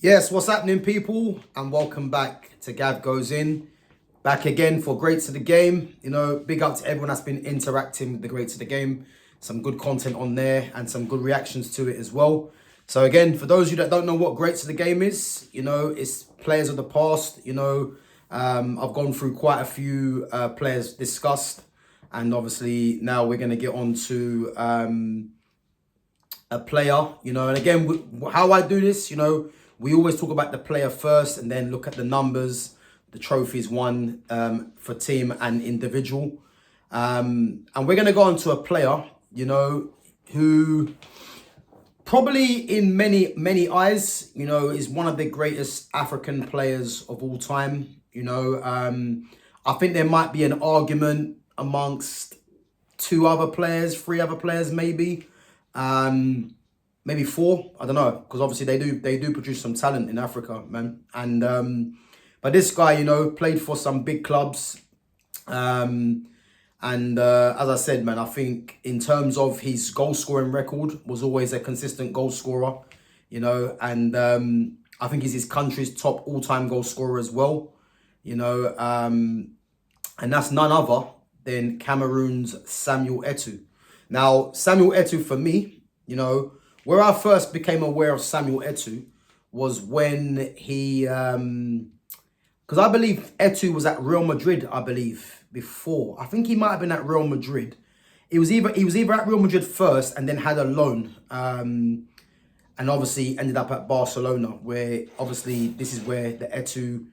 Yes, what's happening, people? And welcome back to GavGoesIn. Back again for Greats of the Game. Big up to everyone that's been interacting with the Greats of the Game. Some good content on there and some good reactions to it as well. So again, for those of you that don't know what Greats of the Game is, it's players of the past. I've gone through quite a few players discussed. And obviously now we're going to get on to a player, and again, how I do this, we always talk about the player first and then look at the numbers, the trophies won for team and individual. And we're going to go on to a player, who probably in many eyes, is one of the greatest African players of all time. I think there might be an argument amongst three other players, maybe. Maybe four, I don't know, because obviously they do produce some talent in Africa, man. And but this guy, played for some big clubs. And as I said, man, I think in terms of his goal scoring record, was always a consistent goal scorer, and I think he's his country's top all-time goal scorer as well, and that's none other than Cameroon's Samuel Eto'o. Now, Samuel Eto'o, for me, where I first became aware of Samuel Eto'o was when he, because I believe Eto'o was at Real Madrid, before. I think he might have been at Real Madrid. He was either at Real Madrid first and then had a loan, and obviously ended up at Barcelona, where obviously this is where the Eto'o,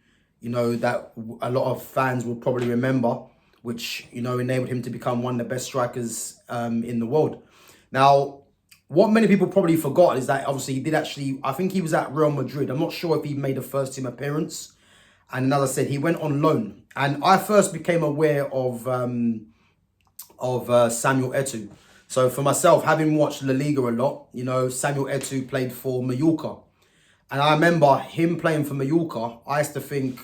that a lot of fans will probably remember, which, enabled him to become one of the best strikers in the world. Now, what many people probably forgot is that obviously he did actually, I think he was at Real Madrid. I'm not sure if he made a first team appearance. And as I said, he went on loan. And I first became aware of Samuel Eto'o. So for myself, having watched La Liga a lot, Samuel Eto'o played for Mallorca. And I remember him playing for Mallorca. I used to think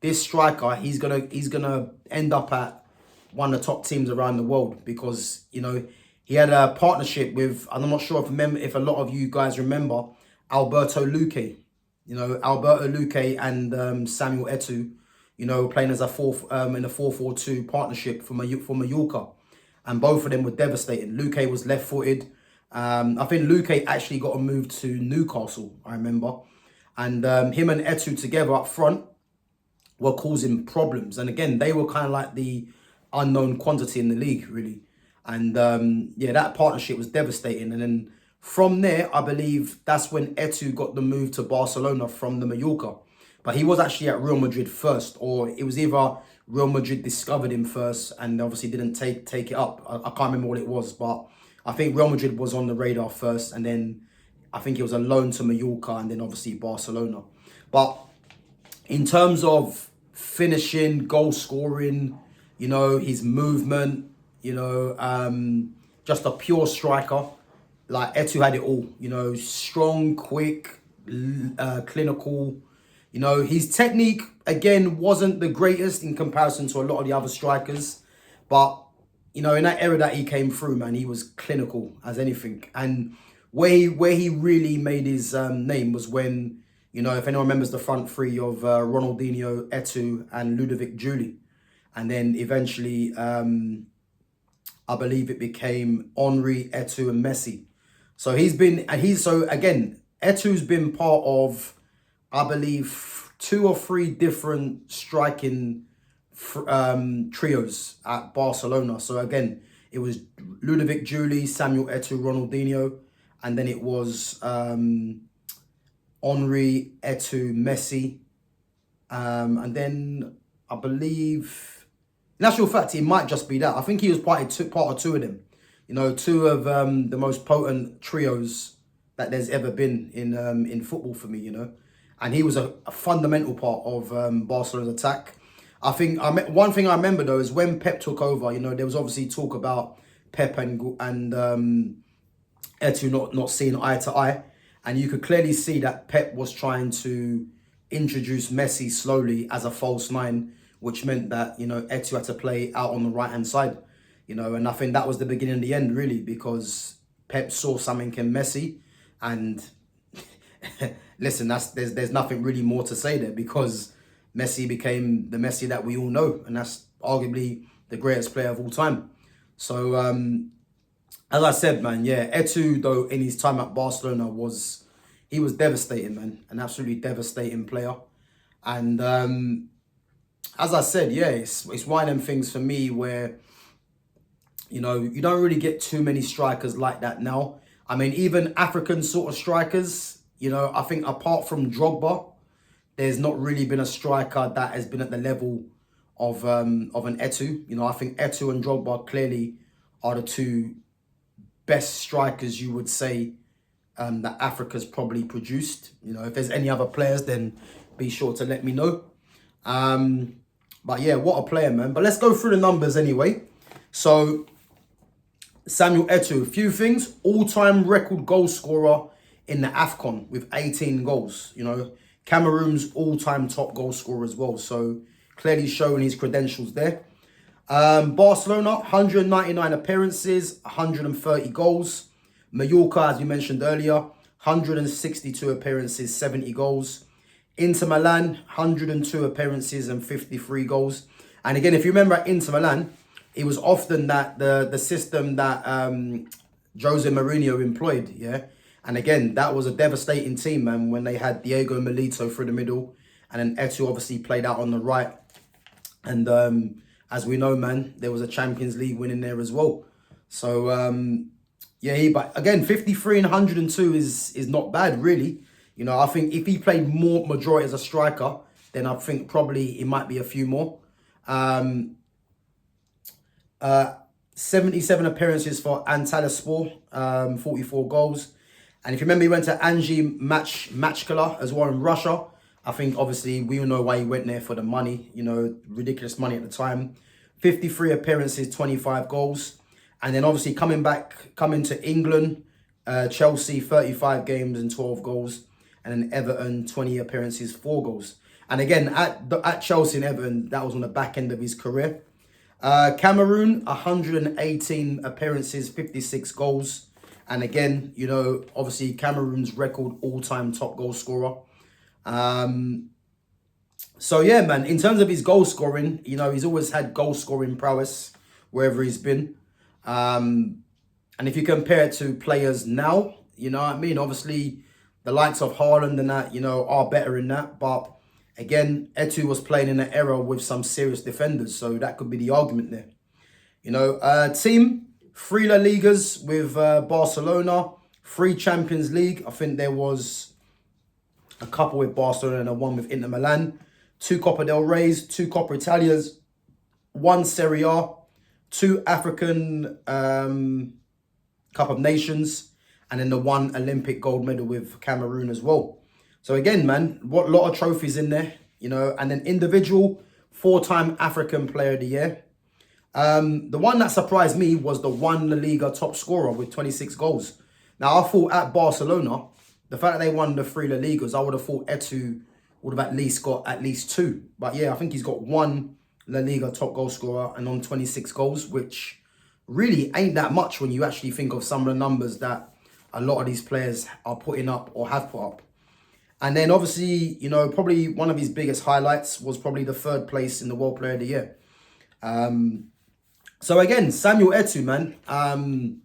this striker, he's gonna end up at one of the top teams around the world because, he had a partnership with, and I'm not sure if a lot of you guys remember, Alberto Luque. Alberto Luque and Samuel Eto'o, playing as a in a 4-4-2 partnership for Mallorca. And both of them were devastating. Luque was left-footed. I think Luque actually got a move to Newcastle, I remember. And him and Eto'o together up front were causing problems. And again, they were kind of like the unknown quantity in the league, really. And that partnership was devastating. And then from there, I believe that's when Eto'o got the move to Barcelona from the Mallorca. But he was actually at Real Madrid first, or it was either Real Madrid discovered him first and obviously didn't take it up. I can't remember what it was, but I think Real Madrid was on the radar first, and then I think it was a loan to Mallorca and then obviously Barcelona. But in terms of finishing, goal scoring, his movement, just a pure striker. Like Eto'o had it all, strong, quick, clinical. His technique, again, wasn't the greatest in comparison to a lot of the other strikers. But, in that era that he came through, man, he was clinical as anything. And where he really made his name was when, if anyone remembers the front three of Ronaldinho, Eto'o, and Ludovic Giuly. And then eventually, I believe it became Henry, Eto'o, and Messi. So Eto'o's been part of, I believe, 2 or 3 different striking trios at Barcelona. So again, it was Ludovic Giuly, Samuel Eto'o, Ronaldinho, and then it was Henry, Eto'o, Messi, and then I believe, in actual fact, it might just be that. I think he was part of 2 of them. 2 of the most potent trios that there's ever been in football for me, And he was a fundamental part of Barcelona's attack. I think one thing I remember, though, is when Pep took over, there was obviously talk about Pep and Eto'o not seeing eye to eye. And you could clearly see that Pep was trying to introduce Messi slowly as a false 9, which meant that, Eto'o had to play out on the right-hand side, and I think that was the beginning and the end, really, because Pep saw something in Messi, and listen, there's nothing really more to say there, because Messi became the Messi that we all know, and that's arguably the greatest player of all time. So, as I said, man, yeah, Eto'o, though, in his time at Barcelona he was devastating, man, an absolutely devastating player. And as I said, yeah, it's one of them things for me where, you know, you don't really get too many strikers like that now. I mean, even African sort of strikers, you know, I think apart from Drogba, there's not really been a striker that has been at the level of an Eto'o. You know, I think Eto'o and Drogba clearly are the two best strikers, you would say, that Africa's probably produced. You know, if there's any other players, then be sure to let me know. But yeah, what a player, man. But let's go through the numbers anyway. So, Samuel Eto'o, a few things. All-time record goal scorer in the AFCON with 18 goals. You know, Cameroon's all-time top goal scorer as well. So, clearly showing his credentials there. Barcelona, 199 appearances, 130 goals. Mallorca, as we mentioned earlier, 162 appearances, 70 goals. Inter Milan, 102 appearances and 53 goals. And again, if you remember at Inter Milan, it was often that the system that Jose Mourinho employed, yeah? And again, that was a devastating team, man, when they had Diego Milito through the middle, and then Eto'o obviously played out on the right. And as we know, man, there was a Champions League win in there as well. So, yeah, but again, 53 and 102 is not bad, really. You know, I think if he played more majority as a striker, then I think probably it might be a few more. 77 appearances for Antalyaspor, 44 goals. And if you remember, he went to Anzhi Machkala as well in Russia. I think, obviously, we all know why he went there, for the money. You know, ridiculous money at the time. 53 appearances, 25 goals. And then, obviously, coming to England, Chelsea, 35 games and 12 goals. And then Everton, 20 appearances, 4 goals. And again, at Chelsea and Everton, that was on the back end of his career. Cameroon, 118 appearances, 56 goals. And again, you know, obviously Cameroon's record all-time top goal scorer. So yeah, man, in terms of his goal scoring, you know, he's always had goal scoring prowess wherever he's been. And if you compare it to players now, you know what I mean? Obviously, the likes of Haaland and that, you know, are better in that. But again, Eto'o was playing in an era with some serious defenders, so that could be the argument there. You know, team, 3 La Ligas with Barcelona, 3 Champions League. I think there was a couple with Barcelona and a 1 with Inter Milan. 2 Copa del Reys, 2 Coppa Italias, 1 Serie A, 2 African Cup of Nations, and then the 1 Olympic gold medal with Cameroon as well. So again, man, what lot of trophies in there, you know, and then individual 4-time African Player of the Year. The one that surprised me was the 1 La Liga top scorer with 26 goals. Now, I thought at Barcelona, the fact that they won the 3 La Ligas, I would have thought Eto'o would have at least got at least 2. But yeah, I think he's got 1 La Liga top goal scorer and on 26 goals, which really ain't that much when you actually think of some of the numbers that a lot of these players are putting up or have put up. And then obviously, you know, probably one of his biggest highlights was probably the 3rd place in the World Player of the Year. So again, Samuel Eto'o, man,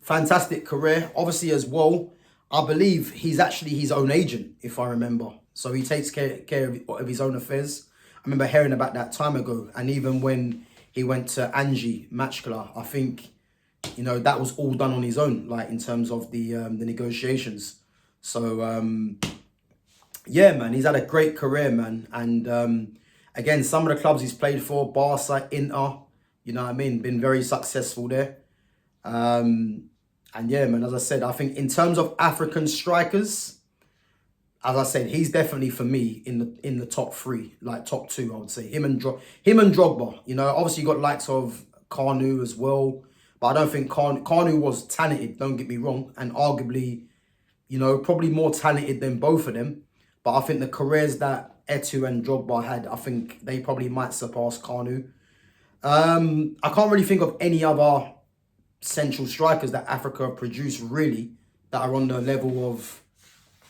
fantastic career. Obviously as well, I believe he's actually his own agent, if I remember. So he takes care of his own affairs. I remember hearing about that time ago. And even when he went to Anzhi Machkala, I think, you know, that was all done on his own, like in terms of the negotiations. So, yeah, man, he's had a great career, man. And again, some of the clubs he's played for, Barca, Inter, you know what I mean, been very successful there. And yeah, man, as I said, I think in terms of African strikers, as I said, he's definitely for me in the top 3, like top 2, I would say. Him and Drogba. You know, obviously you got likes of Kanu as well, but I don't think Kanu was talented, don't get me wrong, and arguably, you know, probably more talented than both of them. But I think the careers that Eto'o and Drogba had, I think they probably might surpass Kanu. I can't really think of any other central strikers that Africa have produced, really, that are on the level of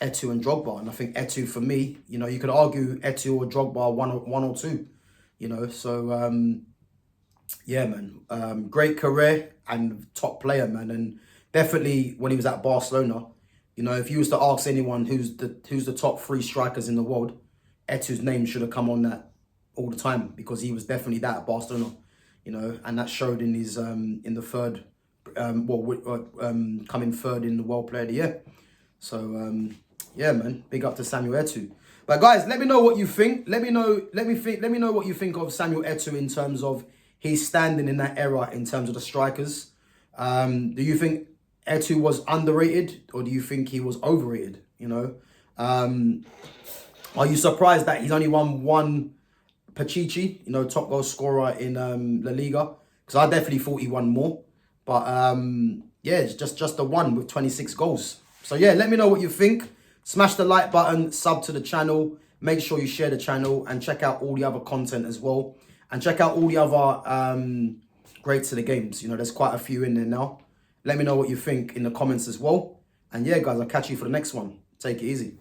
Eto'o and Drogba. And I think Eto'o, for me, you know, you could argue Eto'o or Drogba one or two, you know. So, yeah, man. Great career and top player, man. And definitely when he was at Barcelona, you know, if you was to ask anyone who's the top 3 strikers in the world, Eto'o's name should have come on that all the time, because he was definitely that at Barcelona, you know, and that showed in his in the third, coming third in the World Player of the Year. So yeah, man, big up to Samuel Eto'o. But guys, let me know what you think. Let me know what you think of Samuel Eto'o in terms of his standing in that era in terms of the strikers. Do you think Eto'o was underrated, or do you think he was overrated? You know, are you surprised that he's only won 1 Pachichi, you know, top goal scorer in La Liga? Because I definitely thought he won more. But yeah, it's just the one with 26 goals. So yeah, let me know what you think. Smash the like button, sub to the channel. Make sure you share the channel and check out all the other content as well. And check out all the other greats of the games. You know, there's quite a few in there now. Let me know what you think in the comments as well. And yeah, guys, I'll catch you for the next one. Take it easy.